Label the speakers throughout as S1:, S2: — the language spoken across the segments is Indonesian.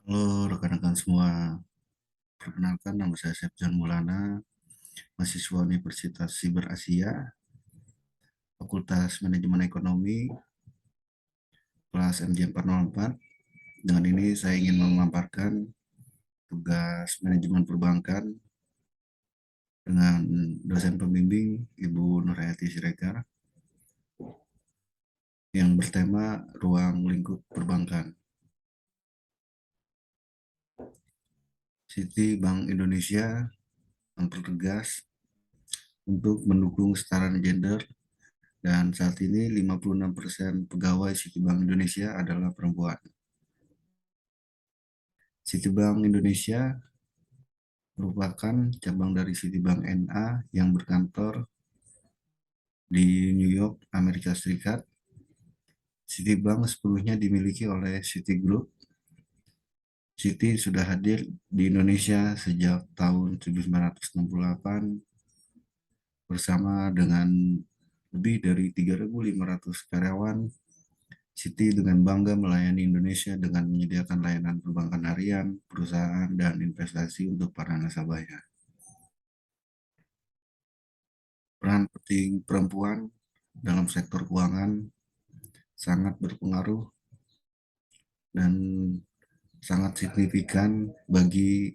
S1: Halo rekan-rekan semua, perkenalkan nama saya Septian Maulana, mahasiswa Universitas Siber Asia, Fakultas Manajemen Ekonomi, kelas MJ 404. Dengan ini saya ingin memaparkan tugas manajemen perbankan dengan dosen pembimbing Ibu Nurhayati Siregar yang bertema ruang lingkup perbankan. Citi Bank Indonesia mempertegas untuk mendukung kesetaraan gender. Dan saat ini 56% pegawai Citibank Indonesia adalah perempuan. Citibank Indonesia merupakan cabang dari Citibank NA yang berkantor di New York, Amerika Serikat. Citibank sepenuhnya dimiliki oleh Citigroup. Citi sudah hadir di Indonesia sejak tahun 1968 bersama dengan lebih dari 3.500 karyawan. Citi dengan bangga melayani Indonesia dengan menyediakan layanan perbankan harian, perusahaan, dan investasi untuk para nasabahnya. Peran penting perempuan dalam sektor keuangan sangat berpengaruh dan sangat signifikan bagi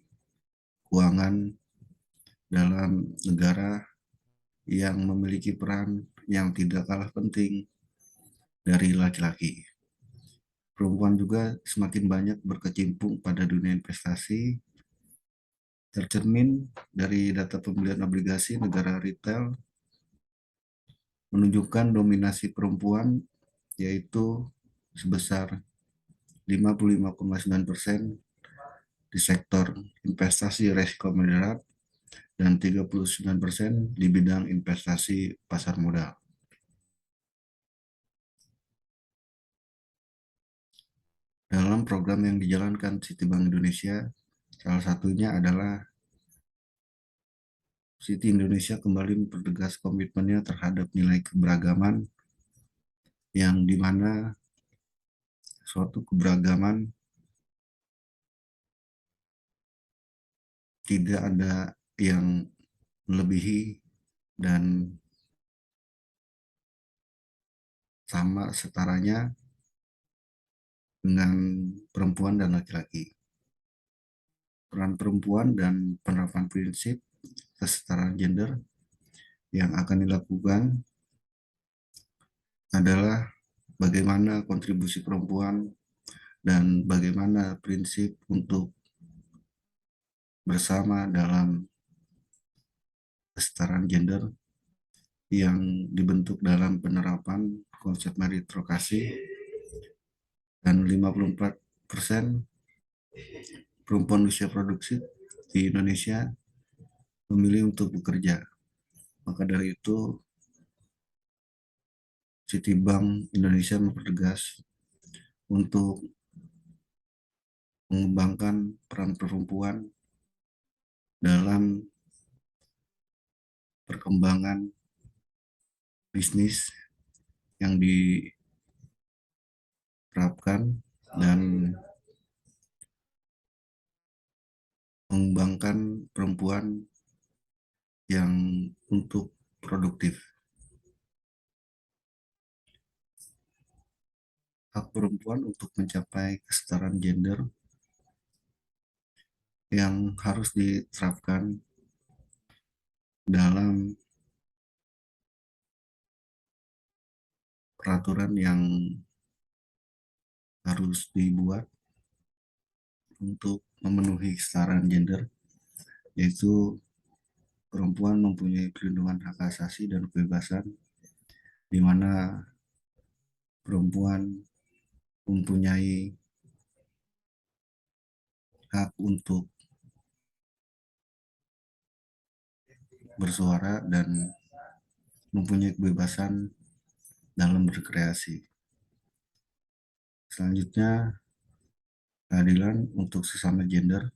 S1: keuangan dalam negara yang memiliki peran yang tidak kalah penting dari laki-laki. Perempuan juga semakin banyak berkecimpung pada dunia investasi, tercermin dari data pembelian obligasi negara retail menunjukkan dominasi perempuan yaitu sebesar 55,9% di sektor investasi risiko moderat dan 39% di bidang investasi pasar modal. Dalam program yang dijalankan Citibank Indonesia, salah satunya adalah Citi Indonesia kembali mempertegas komitmennya terhadap nilai keberagaman yang dimana suatu keberagaman tidak ada yang melebihi dan sama setaranya dengan perempuan dan laki-laki. Peran perempuan dan penerapan prinsip kesetaraan gender yang akan dilakukan adalah bagaimana kontribusi perempuan dan bagaimana prinsip untuk bersama dalam kesetaraan gender yang dibentuk dalam penerapan konsep meritokrasi dan 54% perempuan usia produksi di Indonesia memilih untuk bekerja. Maka dari itu Citibank Indonesia mempertegas untuk mengembangkan peran perempuan dalam perkembangan bisnis yang diterapkan dan mengembangkan perempuan yang untuk produktif. Hak perempuan untuk mencapai kesetaraan gender yang harus diterapkan dalam peraturan yang harus dibuat untuk memenuhi kesetaraan gender, yaitu perempuan mempunyai perlindungan hak asasi dan kebebasan, di mana perempuan mempunyai hak untuk bersuara dan mempunyai kebebasan dalam berkreasi. Selanjutnya, keadilan untuk sesama gender.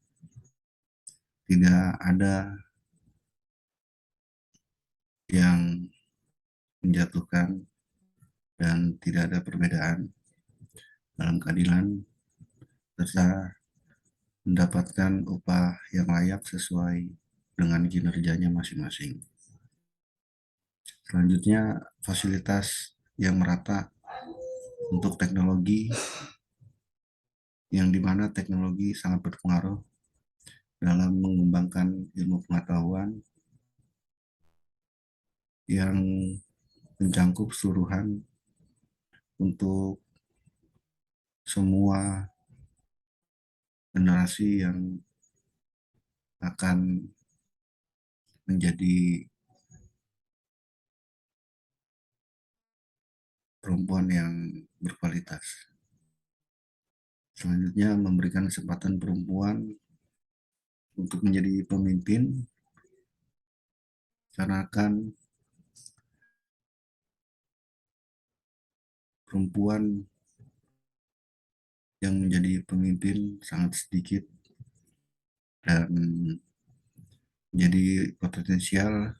S1: Tidak ada yang menjatuhkan dan tidak ada perbedaan dalam keadilan serta mendapatkan upah yang layak sesuai dengan kinerjanya masing-masing. Selanjutnya, fasilitas yang merata untuk teknologi, yang dimana teknologi sangat berpengaruh dalam mengembangkan ilmu pengetahuan yang mencakup seluruhan untuk semua generasi yang akan menjadi perempuan yang berkualitas. Selanjutnya, memberikan kesempatan perempuan untuk menjadi pemimpin, karena akan perempuan yang menjadi pemimpin sangat sedikit dan menjadi potensial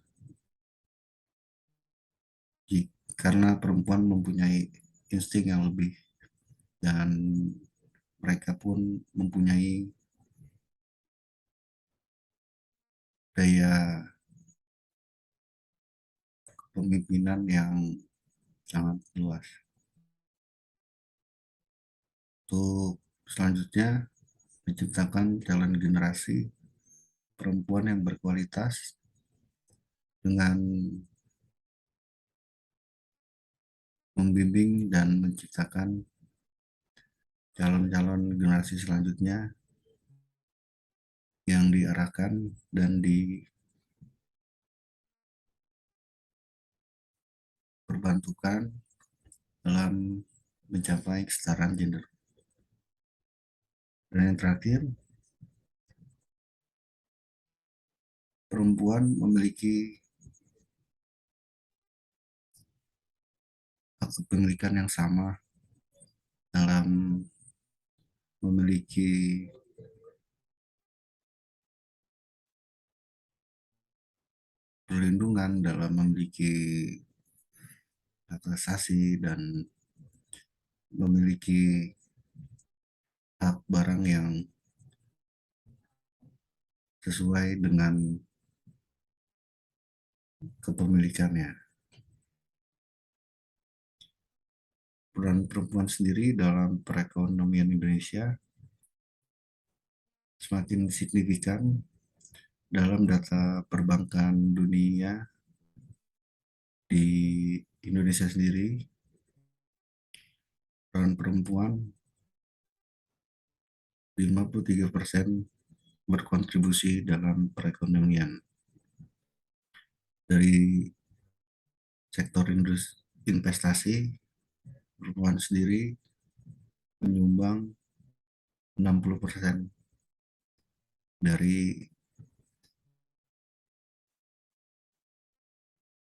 S1: karena perempuan mempunyai insting yang lebih dan mereka pun mempunyai daya pemimpinan yang sangat luas. Untuk selanjutnya, menciptakan talent generasi perempuan yang berkualitas dengan membimbing dan menciptakan calon-calon generasi selanjutnya yang diarahkan dan diperbantukan dalam mencapai kesetaraan gender. Dan yang terakhir, perempuan memiliki hak kepemilikan yang sama dalam memiliki perlindungan, dalam memiliki hak asasi, dan memiliki hak barang yang sesuai dengan kepemilikannya. Peran perempuan sendiri dalam perekonomian Indonesia semakin signifikan. Dalam data perbankan dunia, di Indonesia sendiri peran perempuan 53% berkontribusi dalam perekonomian. Dari sektor investasi, perempuan sendiri menyumbang 60% dari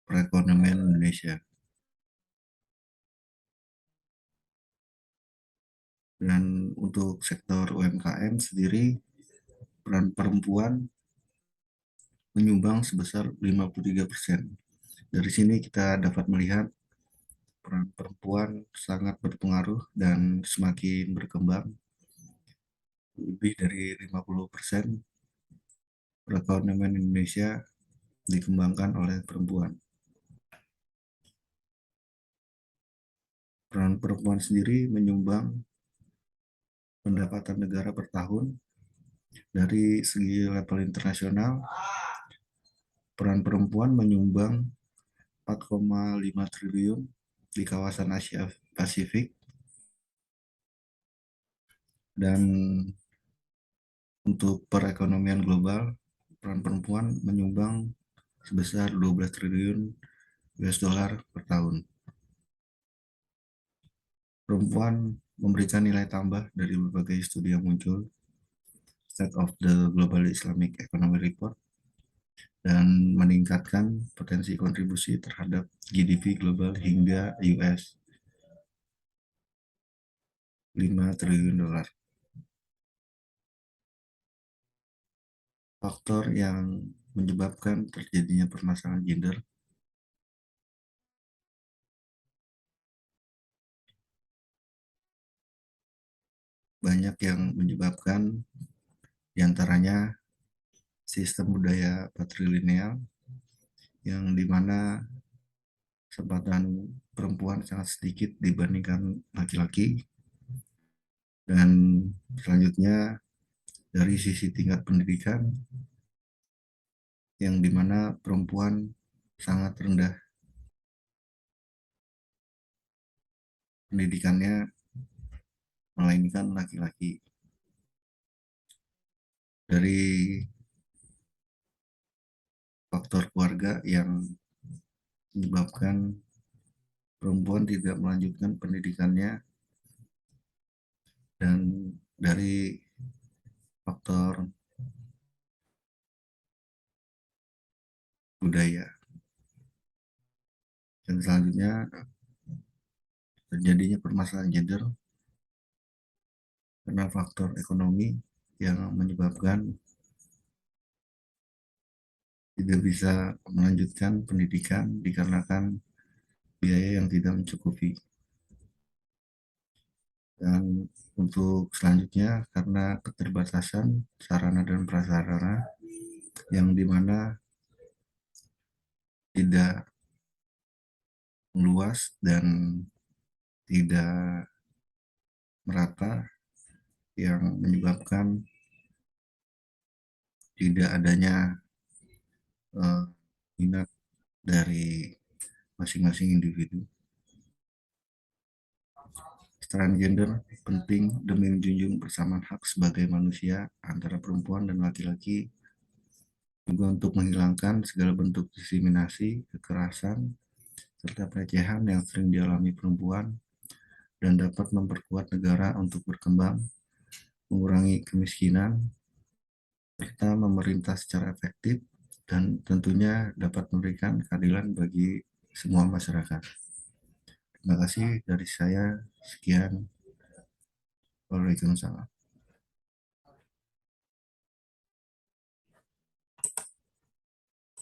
S1: perekonomian Indonesia. Dan untuk sektor UMKM sendiri, peran perempuan menyumbang sebesar 53%. Dari sini kita dapat melihat peran perempuan sangat berpengaruh dan semakin berkembang. Lebih dari 50% perekonomian Indonesia dikembangkan oleh perempuan. Peran perempuan sendiri menyumbang pendapatan negara per tahun. Dari segi level internasional, peran perempuan menyumbang 4,5 triliun di kawasan Asia Pasifik, dan untuk perekonomian global, peran perempuan menyumbang sebesar 12 triliun US dollar per tahun. Perempuan memberikan nilai tambah dari berbagai studi yang muncul, State of the Global Islamic Economic Report, dan meningkatkan potensi kontribusi terhadap GDP global hingga US 5 triliun dolar. Faktor yang menyebabkan terjadinya permasalahan gender banyak yang menyebabkan Di antaranya sistem budaya patrilineal yang dimana kesempatan perempuan sangat sedikit dibandingkan laki-laki, dan selanjutnya dari sisi tingkat pendidikan yang dimana perempuan sangat rendah pendidikannya melainkan laki-laki. Dari faktor keluarga yang menyebabkan perempuan tidak melanjutkan pendidikannya, dan dari faktor budaya. Dan selanjutnya terjadinya permasalahan gender karena faktor ekonomi yang menyebabkan tidak bisa melanjutkan pendidikan dikarenakan biaya yang tidak mencukupi. Dan untuk selanjutnya karena keterbatasan sarana dan prasarana yang dimana tidak meluas dan tidak merata, yang menyebabkan tidak adanya minat dari masing-masing individu. Kesetaraan gender penting demi menjunjung persamaan hak sebagai manusia antara perempuan dan laki-laki, juga untuk menghilangkan segala bentuk diskriminasi, kekerasan, serta pelecehan yang sering dialami perempuan, dan dapat memperkuat negara untuk berkembang, mengurangi kemiskinan, serta memerintah secara efektif, dan tentunya dapat memberikan keadilan bagi semua masyarakat. Terima kasih dari saya. Sekian. Waalaikumsalam.